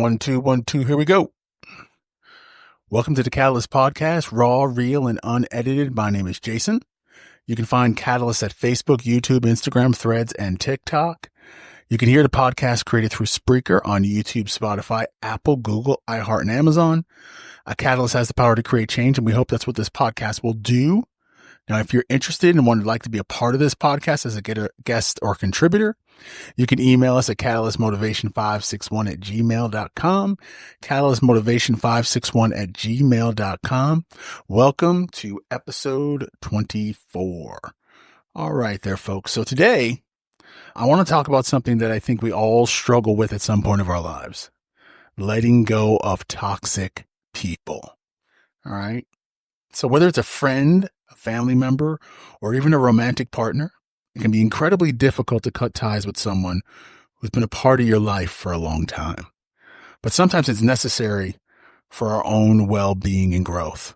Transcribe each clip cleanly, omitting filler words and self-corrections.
1, 2, 1, 2. Here we go. Welcome to the Catalyst Podcast, raw, real, and unedited. My name is Jason. You can find Catalyst at Facebook, YouTube, Instagram, Threads, and TikTok. You can hear the podcast created through Spreaker on YouTube, Spotify, Apple, Google, iHeart, and Amazon. Catalyst has the power to create change, and we hope that's what this podcast will do. Now, if you're interested and would like to be a part of this podcast as a guest or contributor, you can email us at catalystmotivation561@gmail.com, catalystmotivation561@gmail.com. Welcome to episode 24. All right there, folks. So today, I want to talk about something that I think we all struggle with at some point of our lives: letting go of toxic people. All right. So whether it's a friend, a family member, or even a romantic partner, it can be incredibly difficult to cut ties with someone who's been a part of your life for a long time. But sometimes it's necessary for our own well-being and growth.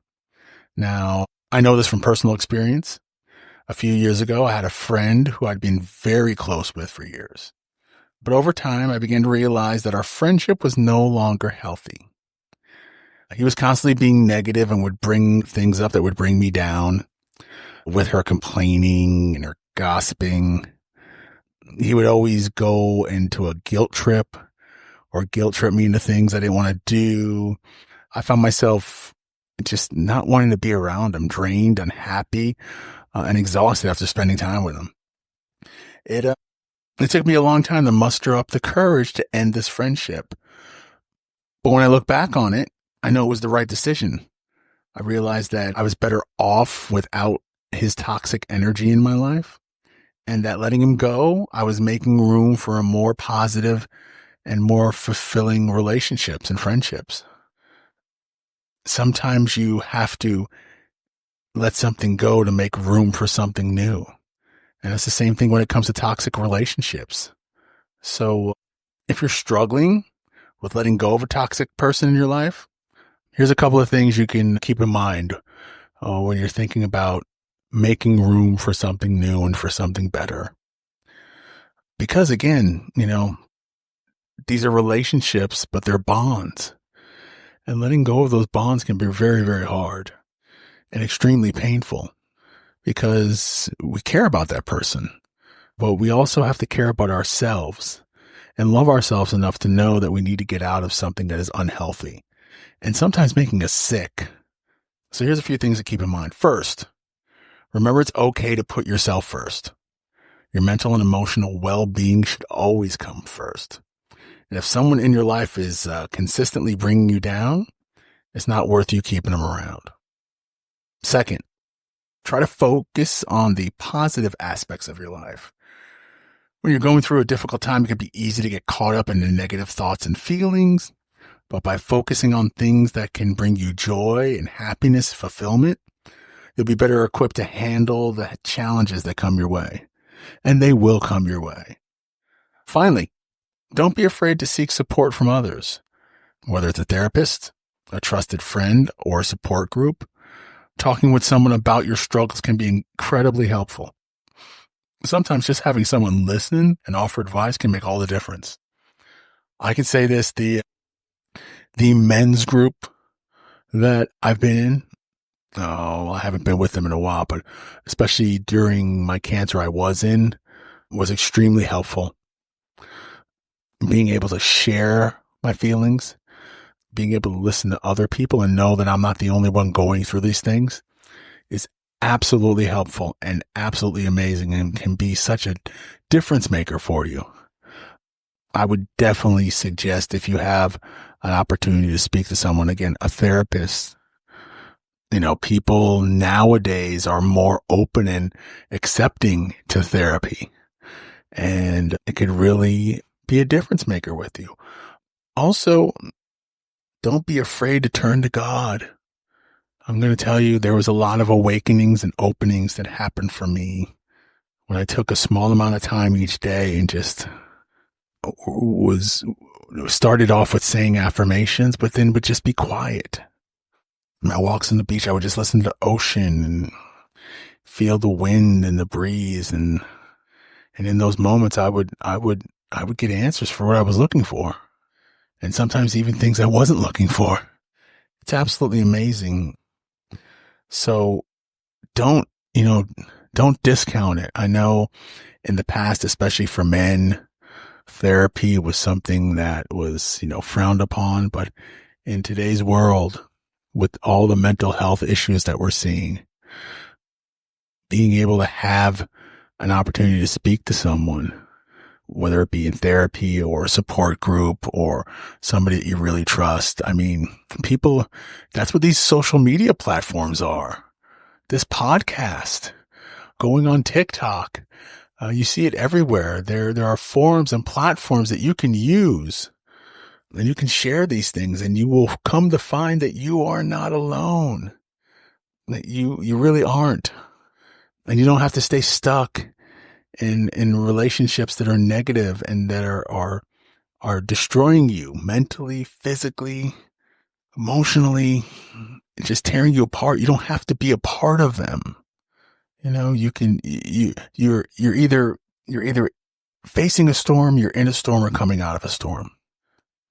Now, I know this from personal experience. A few years ago, I had a friend who I'd been very close with for years. But over time, I began to realize that our friendship was no longer healthy. He was constantly being negative and would bring things up that would bring me down, with her complaining and her gossiping. He would always go into a guilt trip or guilt trip me into things I didn't want to do. I found myself just not wanting to be around him, drained, unhappy, and exhausted after spending time with him. It took me a long time to muster up the courage to end this friendship. But when I look back on it, I know it was the right decision. I realized that I was better off without his toxic energy in my life, and that letting him go, I was making room for a more positive and more fulfilling relationships and friendships. Sometimes you have to let something go to make room for something new. And it's the same thing when it comes to toxic relationships. So if you're struggling with letting go of a toxic person in your life, here's a couple of things you can keep in mind when you're thinking about making room for something new and for something better. Because again, these are relationships, but they're bonds. And letting go of those bonds can be very, very hard and extremely painful because we care about that person. But we also have to care about ourselves and love ourselves enough to know that we need to get out of something that is unhealthy and sometimes making us sick. So here's a few things to keep in mind. First, remember it's okay to put yourself first. Your mental and emotional well-being should always come first. And if someone in your life is consistently bringing you down, it's not worth you keeping them around. Second, try to focus on the positive aspects of your life. When you're going through a difficult time, it can be easy to get caught up in the negative thoughts and feelings. But by focusing on things that can bring you joy and happiness, fulfillment, you'll be better equipped to handle the challenges that come your way. And they will come your way. Finally, don't be afraid to seek support from others. Whether it's a therapist, a trusted friend, or a support group, talking with someone about your struggles can be incredibly helpful. Sometimes just having someone listen and offer advice can make all the difference. I can say this, the men's group that I've been in, I haven't been with them in a while, but especially during my cancer I was extremely helpful. Being able to share my feelings, being able to listen to other people and know that I'm not the only one going through these things is absolutely helpful and absolutely amazing and can be such a difference maker for you. I would definitely suggest, if you have an opportunity to speak to someone, again, a therapist. People nowadays are more open and accepting to therapy, and it could really be a difference maker with you. Also, don't be afraid to turn to God. I'm going to tell you, there was a lot of awakenings and openings that happened for me when I took a small amount of time each day and just started off with saying affirmations, but then would just be quiet. My walks on the beach, I would just listen to the ocean and feel the wind and the breeze. And in those moments, I would get answers for what I was looking for. and sometimes even things I wasn't looking for. It's absolutely amazing. So don't, don't discount it. I know in the past, especially for men, therapy was something that was, frowned upon. But in today's world, with all the mental health issues that we're seeing, being able to have an opportunity to speak to someone, whether it be in therapy or a support group or somebody that you really trust. I mean, people, that's what these social media platforms are. This podcast, going on TikTok, you see it everywhere. There are forums and platforms that you can use, and you can share these things, and you will come to find that you are not alone, that you really aren't. And you don't have to stay stuck in relationships that are negative and that are destroying you mentally, physically, emotionally, just tearing you apart. You don't have to be a part of them. You're either facing a storm, you're in a storm, or coming out of a storm.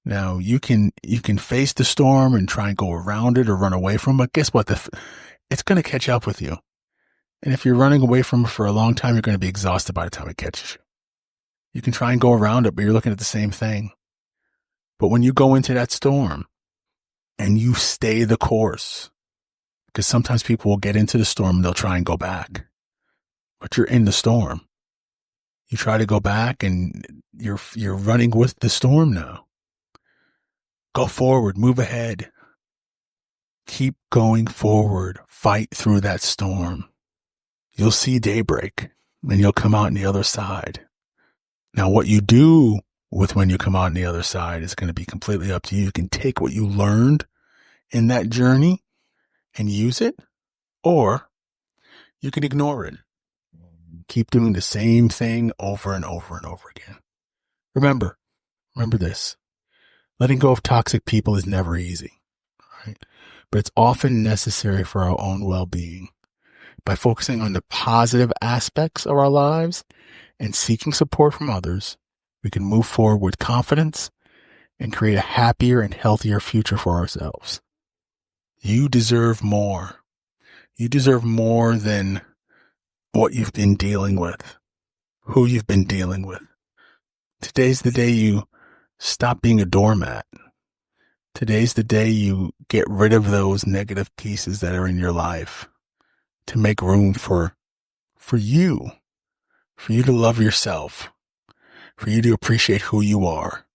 Now you can face the storm and try and go around it or run away from it. But guess what? It's going to catch up with you. And if you're running away from it for a long time, you're going to be exhausted by the time it catches you. You can try and go around it, but you're looking at the same thing. But when you go into that storm and you stay the course, because sometimes people will get into the storm and they'll try and go back, but you're in the storm. You try to go back and you're running with the storm now. Go forward, move ahead. Keep going forward. Fight through that storm. You'll see daybreak and you'll come out on the other side. Now, what you do with when you come out on the other side is going to be completely up to you. You can take what you learned in that journey and use it, or you can ignore it. Keep doing the same thing over and over and over again. Remember this. Letting go of toxic people is never easy, right? But it's often necessary for our own well-being. By focusing on the positive aspects of our lives and seeking support from others, we can move forward with confidence and create a happier and healthier future for ourselves. You deserve more. You deserve more than what you've been dealing with, who you've been dealing with. Today's the day you stop being a doormat. Today's the day you get rid of those negative pieces that are in your life to make room for you to love yourself, for you to appreciate who you are,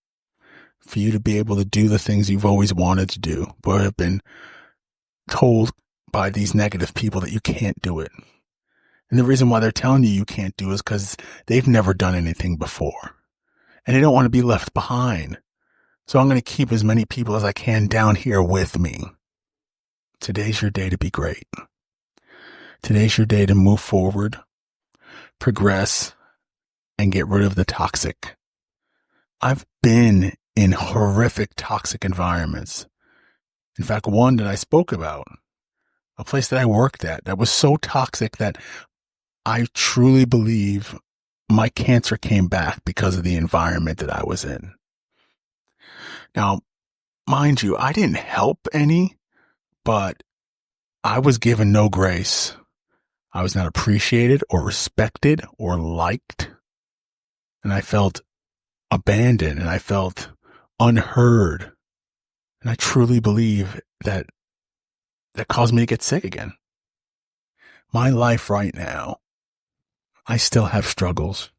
for you to be able to do the things you've always wanted to do, but have been told by these negative people that you can't do it. And the reason why they're telling you can't do it is because they've never done anything before. And they don't want to be left behind. So I'm going to keep as many people as I can down here with me. Today's your day to be great. Today's your day to move forward, progress, and get rid of the toxic. I've been in horrific toxic environments. In fact, one that I spoke about, a place that I worked at that was so toxic that I truly believe my cancer came back because of the environment that I was in. Now, mind you, I didn't help any, but I was given no grace. I was not appreciated or respected or liked. And I felt abandoned and I felt unheard. And I truly believe that caused me to get sick again. My life right now, I still have struggles.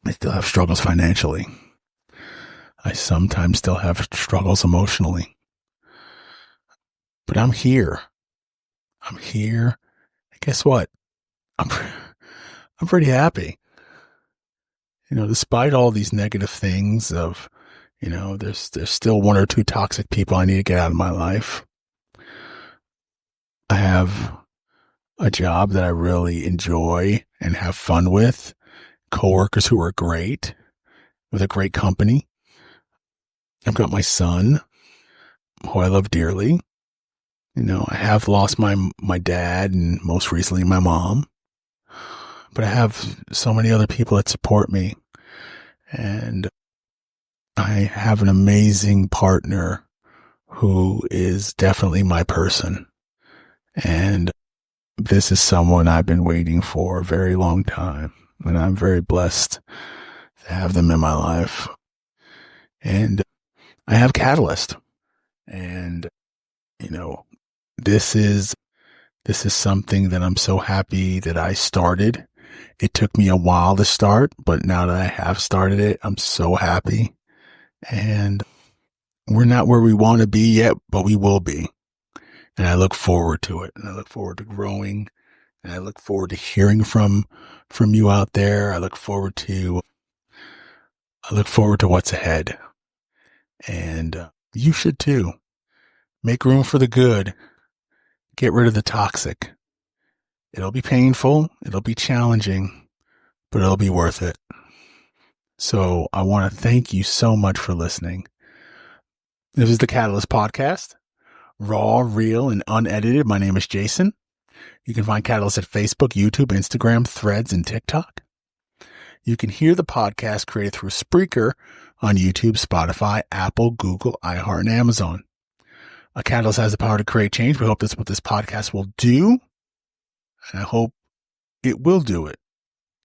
I still have struggles financially. I sometimes still have struggles emotionally. But I'm here. I'm here. And guess what? I'm pretty happy. Despite all these negative things of, there's still one or two toxic people I need to get out of my life. I have a job that I really enjoy and have fun with, coworkers who are great, with a great company. I've got my son, who I love dearly. I have lost my dad and most recently my mom. But I have so many other people that support me. And I have an amazing partner who is definitely my person. And this is someone I've been waiting for a very long time. And I'm very blessed to have them in my life. And I have Catalyst. And, this is something that I'm so happy that I started. It took me a while to start, but now that I have started it, I'm so happy. And we're not where we want to be yet, but we will be. And I look forward to it. And I look forward to growing. And I look forward to hearing from you out there. I look forward to what's ahead. And you should too. Make room for the good. Get rid of the toxic. It'll be painful. It'll be challenging, but it'll be worth it. So I want to thank you so much for listening. This is the Catalyst Podcast. Raw, real, and unedited. My name is Jason. You can find Catalyst at Facebook, YouTube, Instagram, Threads, and TikTok. You can hear the podcast created through Spreaker on YouTube, Spotify, Apple, Google, iHeart, and Amazon. A Catalyst has the power to create change. We hope that's what this podcast will do. And I hope it will do it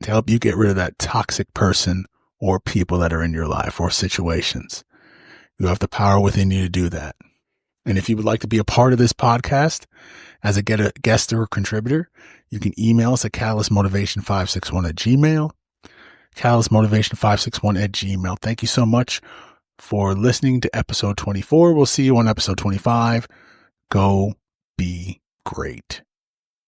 to help you get rid of that toxic person or people that are in your life or situations. You have the power within you to do that. And if you would like to be a part of this podcast as a guest or a contributor, you can email us at catalystmotivation561@gmail. catalystmotivation561@gmail. Thank you so much for listening to episode 24. We'll see you on episode 25. Go be great.